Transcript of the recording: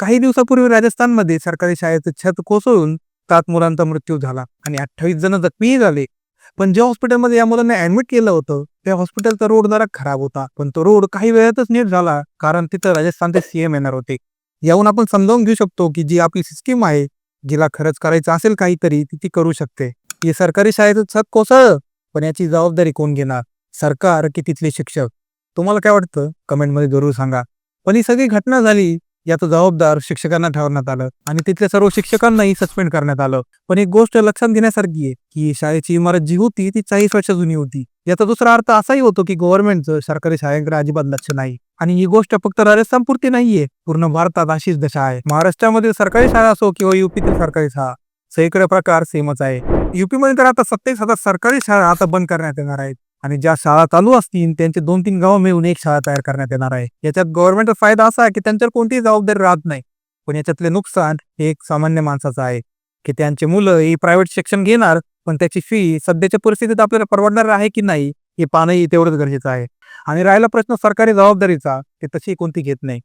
काही दिवसापूर्वी राजस्थानमध्ये सरकारी शाळेचं छत कोसळून 7 मुलांचा मृत्यू झाला आणि 28 जण जखमीही झाले. पण ज्या हॉस्पिटलमध्ये या मुलांना ऍडमिट केलं होतं त्या हॉस्पिटलचा रोड जरा खराब होता, पण तो रोड काही वेळातच नीट झाला कारण तिथं राजस्थानचे सीएम येणार होते. याहून आपण समजावून घेऊ शकतो की जी आपली सिस्टीम आहे, जिला खरंच करायचं असेल काहीतरी ती करू शकते. हे सरकारी शाळेचं छत कोसळलं, पण याची जबाबदारी कोण घेणार? सरकार की तिथले शिक्षक? तुम्हाला काय वाटतं कमेंटमध्ये जरूर सांगा. पण ही सगळी घटना झाली, याचं जबाबदार शिक्षकांना ठरवण्यात आलं आणि तिथल्या सर्व शिक्षकांनाही सस्पेंड करण्यात आलं. पण एक गोष्ट लक्षात घेण्यासारखी आहे की शाळेची इमारत जी होती ती 40 वर्ष जुनी होती. याचा दुसरा अर्थ असाही होतो की गव्हर्नमेंटचं सरकारी शाळांकडे अजिबात लक्ष नाही. आणि ही गोष्ट फक्त राजस्थान पुरती नाहीये, पूर्ण भारतात अशीच दशा आहे. महाराष्ट्रामधील सरकारी शाळा असो किंवा युपीतील सरकारी शाळा, सगळीकडे प्रकार सेमच आहे. युपीमध्ये तर आता 27,000 सरकारी शाळा आता बंद करण्यात येणार आहेत आणि ज्या शाळा चालू असतील त्यांचे 2-3 गाव मिळून एक शाळा तयार करण्यात येणार आहे. याच्यात गव्हर्नमेंटचा फायदा असा आहे की त्यांच्यावर कोणतीही जबाबदारी राहत नाही. पण याच्यातले नुकसान हे एक सामान्य माणसाचं आहे की त्यांची मुलं ही प्रायव्हेट शिक्षण घेणार, पण त्याची फी सध्याच्या परिस्थितीत आपल्याला परवडणार आहे की नाही हे पाहणंही तेवढंच गरजेचं आहे. आणि राहिला प्रश्न सरकारी जबाबदारीचा, ते तशी कोणती घेत नाही.